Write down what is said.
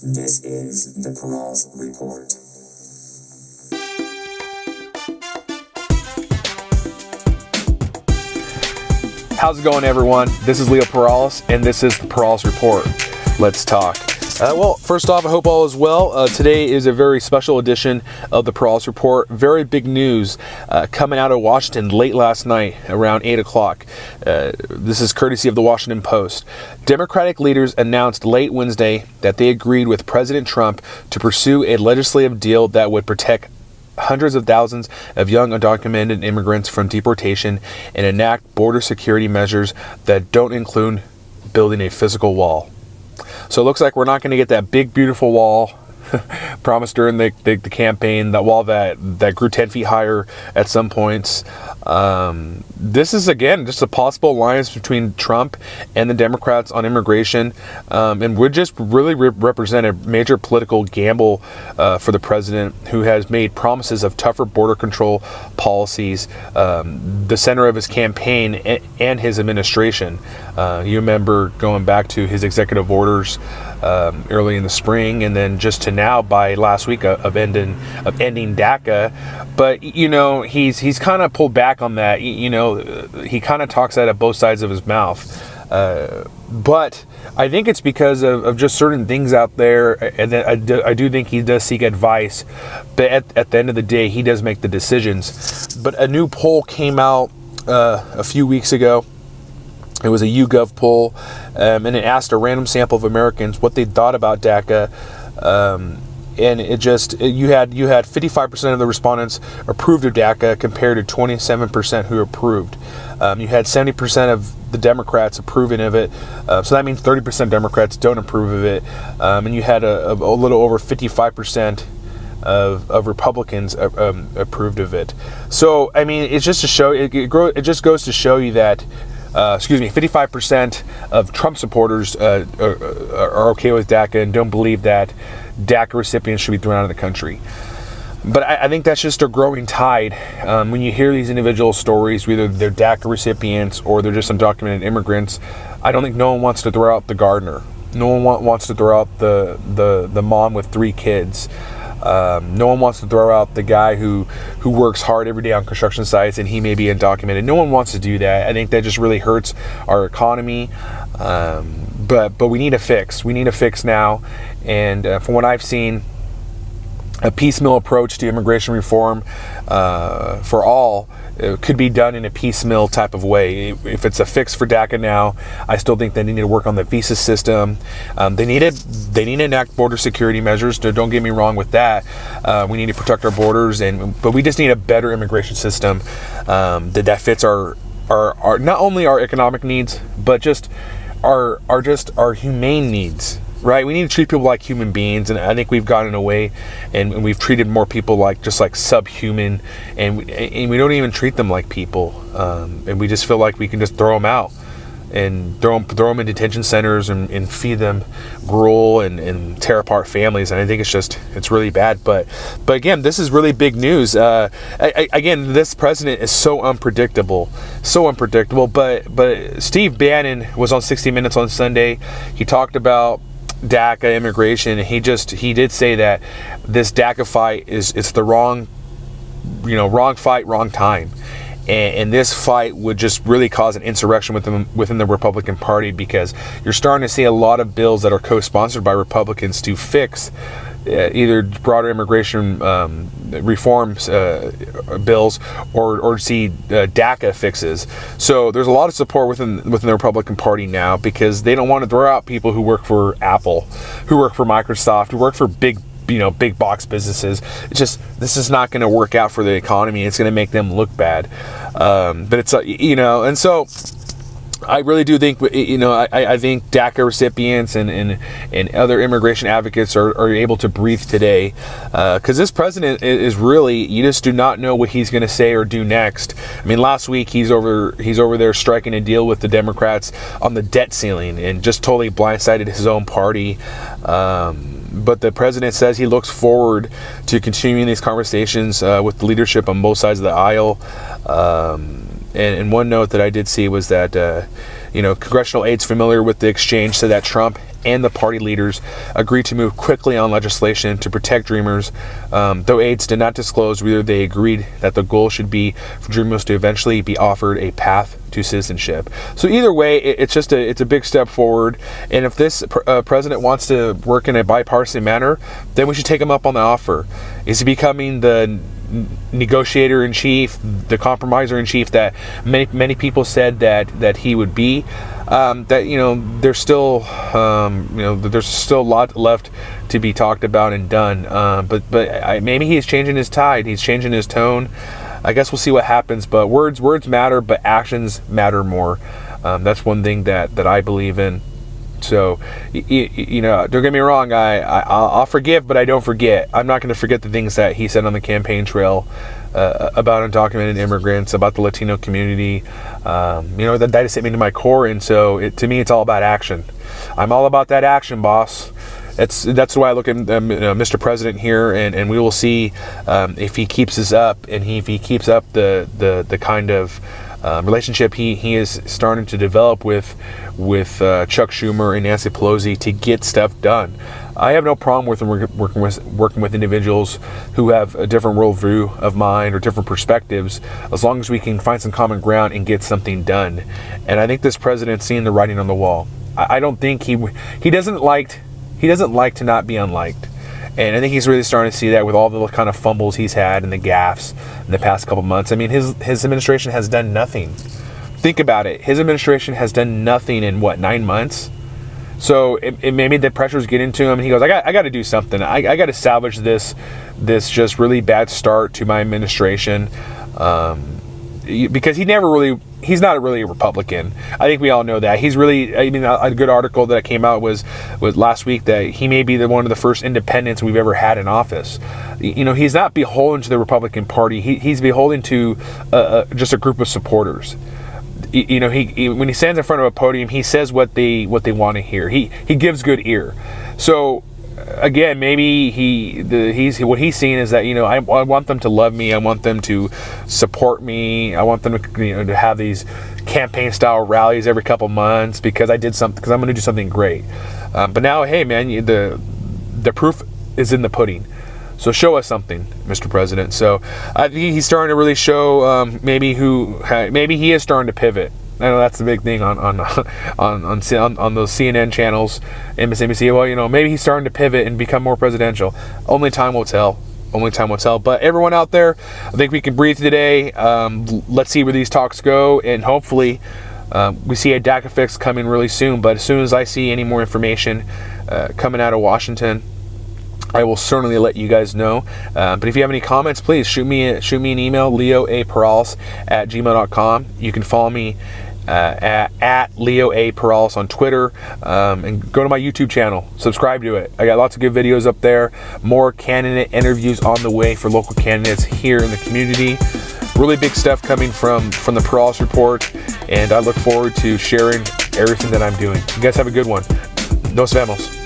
This is the Peral's Report. How's it going, everyone? This is Leo Perales, and this is the Peral's Report. Let's talk. Well, first off, I hope all is well. Today is a very special edition of the Peral's Report. Very big news coming out of Washington late last night around 8 o'clock. This is courtesy of the Washington Post. Democratic leaders announced late Wednesday that they agreed with President Trump to pursue a legislative deal that would protect hundreds of thousands of young undocumented immigrants from deportation and enact border security measures that don't include building a physical wall. So it looks like we're not going to get that big, beautiful wall promised during the campaign, that wall that grew 10 feet higher at some points. This is, again, just a possible alliance between Trump and the Democrats on immigration, and would just really represent a major political gamble for the president, who has made promises of tougher border control policies, the center of his campaign and his administration. You remember going back to his executive orders early in the spring, and then just to now by last week of ending DACA. But you know, he's kind of pulled back on that. You know, he kind of talks out of both sides of his mouth. But I think it's because of just certain things out there, and I do think he does seek advice. But at the end of the day, he does make the decisions. But a new poll came out a few weeks ago. It was a YouGov poll, and it asked a random sample of Americans what they thought about DACA. And you had 55% of the respondents approved of DACA compared to 27% who approved. You had 70% of the Democrats approving of it, so that means 30% Democrats don't approve of it, and you had a little over 55% of Republicans approved of it. So I mean, it's just to show it just goes to show you that. 55% of Trump supporters are okay with DACA and don't believe that DACA recipients should be thrown out of the country. But I think that's just a growing tide. When you hear these individual stories, whether they're DACA recipients or they're just undocumented immigrants, I don't think no one wants to throw out the gardener. No one wants to throw out the mom with 3 kids. No one wants to throw out the guy who works hard every day on construction sites and he may be undocumented. No one wants to do that. I think that just really hurts our economy. But we need a fix. We need a fix now. And from what I've seen, a piecemeal approach to immigration reform for all could be done in a piecemeal type of way. If it's a fix for DACA now, I still think they need to work on the visa system. They need to enact border security measures. Don't get me wrong with that. We need to protect our borders, but we just need a better immigration system that fits our not only our economic needs, but just our humane needs. Right, we need to treat people like human beings, and I think we've gotten away, and we've treated more people like subhuman, and we don't even treat them like people, and we just feel like we can just throw them out and throw them in detention centers and feed them gruel and tear apart families. And I think it's really bad. But again, this is really big news. Again, this president is so unpredictable. But Steve Bannon was on 60 Minutes on Sunday. He talked about DACA immigration, and he did say that this DACA fight it's the wrong fight, wrong time, and this fight would just really cause an insurrection within the Republican Party, because you're starting to see a lot of bills that are co-sponsored by Republicans to fix either broader immigration reforms bills or see DACA fixes. So there's a lot of support within the Republican Party now, because they don't want to throw out people who work for Apple, who work for Microsoft, who work for big box businesses. It's just, this is not going to work out for the economy. It's going to make them look bad. But it's and so I really do think, I think DACA recipients and other immigration advocates are able to breathe today, because this president is really, you just do not know what he's going to say or do next. I mean, last week he's over there striking a deal with the Democrats on the debt ceiling and just totally blindsided his own party. But the president says he looks forward to continuing these conversations with the leadership on both sides of the aisle. And one note that I did see was that, congressional aides familiar with the exchange said that Trump and the party leaders agreed to move quickly on legislation to protect Dreamers, though aides did not disclose whether they agreed that the goal should be for Dreamers to eventually be offered a path to citizenship. So either way, it's a big step forward. And if this president wants to work in a bipartisan manner, then we should take him up on the offer. Is he becoming the negotiator in chief, the compromiser in chief that many people said that he would be? There's still there's still a lot left to be talked about and done. But maybe he's changing his tide. He's changing his tone. I guess we'll see what happens. But words matter, but actions matter more. That's one thing that I believe in. So, don't get me wrong. I'll forgive, but I don't forget. I'm not going to forget the things that he said on the campaign trail about undocumented immigrants, about the Latino community. That just hit me to my core. And so, to me, it's all about action. I'm all about that action, boss. That's why I look at Mr. President here, and we will see if he keeps this up, and if he keeps up the kind of relationship he is starting to develop with Chuck Schumer and Nancy Pelosi to get stuff done. I have no problem with working with individuals who have a different worldview of mine or different perspectives, as long as we can find some common ground and get something done. And I think this president's seeing the writing on the wall. I don't think he doesn't like to not be unliked. And I think he's really starting to see that with all the kind of fumbles he's had and the gaffes in the past couple months. I mean, his administration has done nothing. Think about it. His administration has done nothing in 9 months? So it maybe the pressure's getting to him, and he goes, I got to do something. I got to salvage this just really bad start to my administration. Because he's not really a Republican. I think we all know that. He's really, a good article that came out was last week that he may be one of the first independents we've ever had in office. He's not beholden to the Republican Party. He's beholden to just a group of supporters. He when he stands in front of a podium, he says what they want to hear. He gives good ear. So again, maybe what he's seeing is that I want them to love me. I want them to support me. I want them to have these campaign style rallies every couple months because I did something, because I'm going to do something great. But now, hey man, the proof is in the pudding. So show us something, Mr. President. So I think he's starting to really show maybe he is starting to pivot. I know that's the big thing on those CNN channels, MSNBC. Well, maybe he's starting to pivot and become more presidential. Only time will tell. Only time will tell. But everyone out there, I think we can breathe today. Let's see where these talks go, and hopefully we see a DACA fix coming really soon. But as soon as I see any more information coming out of Washington, I will certainly let you guys know. But if you have any comments, please shoot me an email, leoaperales@gmail.com. You can follow me at Leo A. Perales on Twitter, and go to my YouTube channel. Subscribe to it. I got lots of good videos up there. More candidate interviews on the way for local candidates here in the community. Really big stuff coming from the Perales Report, and I look forward to sharing everything that I'm doing. You guys have a good one. Nos vemos.